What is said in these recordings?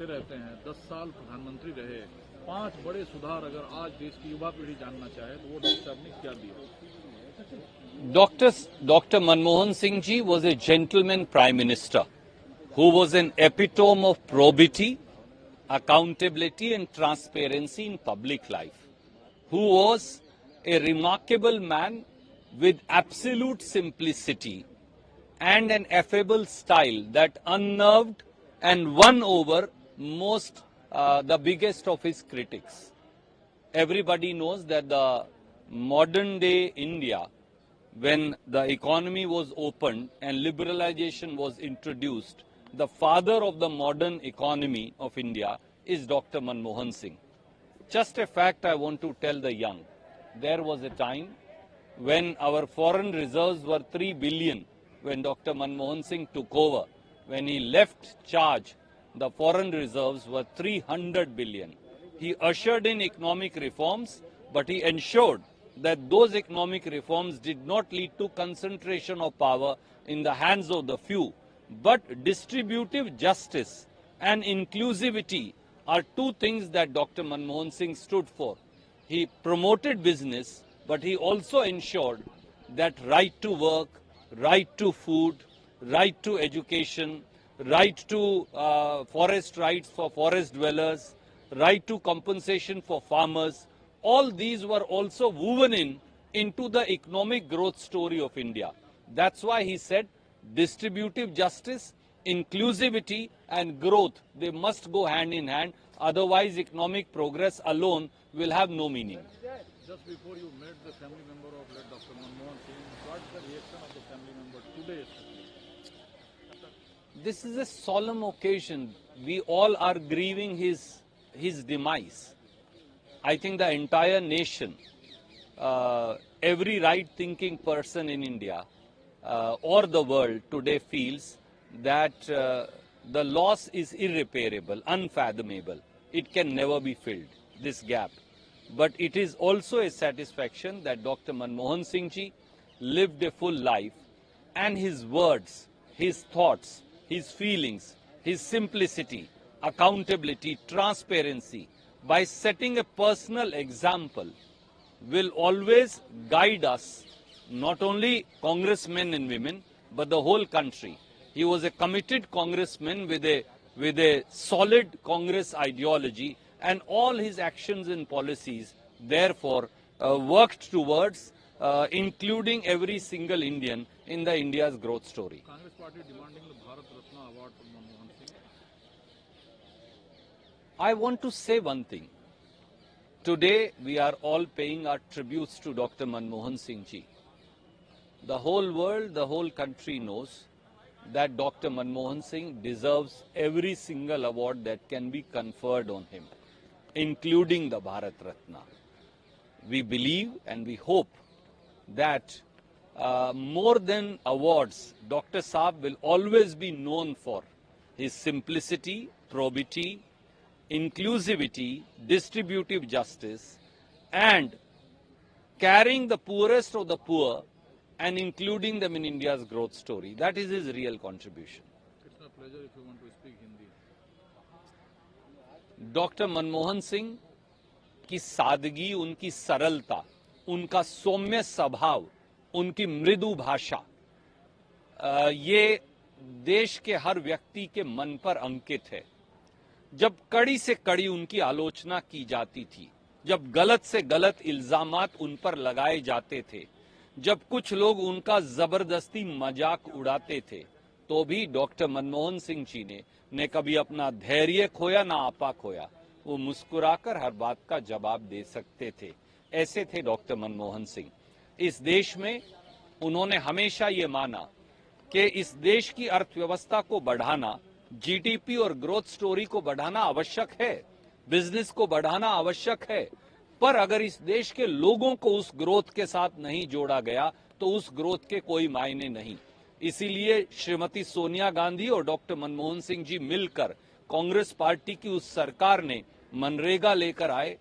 रहते हैं 10 साल प्रधानमंत्री रहे, 5 बड़े सुधार अगर आज देश की युवा पीढ़ी जानना चाहे तो वो डॉक्टर साहब ने क्या दिया? Dr. Manmohan Singh ji was a gentleman prime minister who was an epitome of probity, accountability and transparency in public life, who was a remarkable man with absolute simplicity and an affable style that unnerved and won over the biggest of his critics. Everybody knows that the modern day India, when the economy was opened and liberalization was introduced, the father of the modern economy of India is Dr. Manmohan Singh. Just a fact I want to tell the young. There was a time when our foreign reserves were 3 billion when Dr. Manmohan Singh took over. When he left charge, the foreign reserves were 300 billion. He ushered in economic reforms, but he ensured that those economic reforms did not lead to concentration of power in the hands of the few, but distributive justice and inclusivity are two things that Dr. Manmohan Singh stood for. He promoted business, but he also ensured that right to work, right to food, right to education, right to forest rights for forest dwellers, right to compensation for farmers, all these were also woven into the economic growth story of India. That's why he said distributive justice, inclusivity and growth, they must go hand in hand. Otherwise, economic progress alone will have no meaning. Just before you met the family member of Dr. Manmohan Singh, what's the reaction of the family member today? This is a solemn occasion. We all are grieving his demise. I think the entire nation, every right-thinking person in India or the world today feels that the loss is irreparable, unfathomable. It can never be filled, this gap. But it is also a satisfaction that Dr. Manmohan Singh ji lived a full life, and his words, his thoughts, his feelings, his simplicity, accountability, transparency, by setting a personal example, will always guide us, not only congressmen and women, but the whole country. He was a committed congressman with a solid Congress ideology, and all his actions and policies, therefore, worked towards including every single Indian in the India's growth story. Congress Party demanding the Bharat Ratna award from Manmohan Singh. I want to say one thing. Today, we are all paying our tributes to Dr. Manmohan Singh ji. The whole world, the whole country knows that Dr. Manmohan Singh deserves every single award that can be conferred on him, including the Bharat Ratna. We believe and we hope that more than awards, Dr. Saab will always be known for his simplicity, probity, inclusivity, distributive justice, and carrying the poorest of the poor and including them in India's growth story. That is his real contribution. It's a pleasure if you want to speak Hindi. Doctor Manmohan Singh की सादगी, उनकी सरलता, उनका सौम्य स्वभाव, उनकी मृदु भाषा, ये देश के हर व्यक्ति के मन पर अंकित है. जब कड़ी से कड़ी उनकी आलोचना की जाती थी, जब गलत से गलत इल्जामात उन पर लगाए जाते थे, जब कुछ लोग उनका जबरदस्ती मजाक उड़ाते थे, तो भी डॉक्टर मनमोहन सिंह जी ने कभी अपना धैर्य खोया ना आपा खोया। वो मुस्कुराकर हर बात का जवाब दे सकते थे। ऐसे थे डॉक्टर मनमोहन सिंह। इस देश में उन्होंने हमेशा ये माना कि इस देश की अर्थव्यवस्था को बढ़ाना, जीडीपी और ग्रोथ स्टोरी को बढ़ाना आवश्यक है, बिजनेस को बढ़ाना आवश्यक है, पर अगर इस देश के लोगों को उस ग्रोथ के साथ नहीं जोड़ा गया तो उस ग्रोथ के कोई मायने नहीं। इसीलिए श्रीमती सोनिया गांधी और डॉक्टर मनमोहन सिंह जी मिलकर कांग्रेस पार्टी की उस सरकार ने मनरेगा लेकर आए।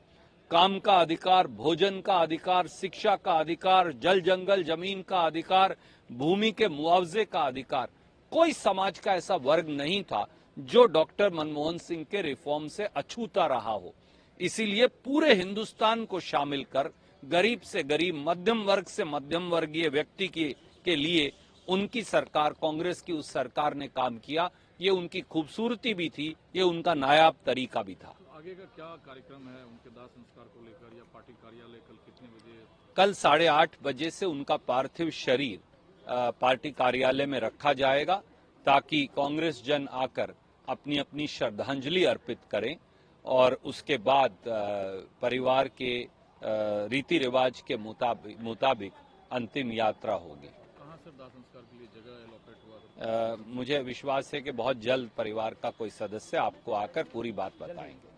काम का अधिकार, भोजन का अधिकार, शिक्षा का अधिकार, जल जंगल जमीन का अधिकार, भूमि के मुआवजे का अधिकार। कोई समाज का ऐसा वर्ग नहीं था जो डॉक्टर मनमोहन सिंह के रिफॉर्म से अछूता रहा हो। इसीलिए पूरे हिंदुस्तान को शामिल कर गरीब से गरीब, मध्यम वर्ग से मध्यम वर्गीय व्यक्ति के लिए उनकी सरकार, कांग्रेस की उस सरकार ने काम किया। ये उनकी खूबसूरती भी थी, ये उनका नायाब तरीका भी था। आगे का क्या कार्यक्रम है उनके दाह संस्कार को लेकर, या पार्टी कार्यालय कल कितने बजे? कल 8:30 बजे से उनका पार्थिव शरीर पार्टी कार्यालय में रखा जाएगा, ताकि कांग्रेस जन आकर अपनी अपनी श्रद्धांजलि अर्पित करें और उसके बाद परिवार के रीति रिवाज के मुताबिक अंतिम यात्रा होगी। कहाँ से दाह संस्कार के लिए जगह एलोकेट हुआ? मुझे विश्वास है कि बहुत जल्द परिवार का कोई सदस्य आपको आकर पूरी बात बताएंगे।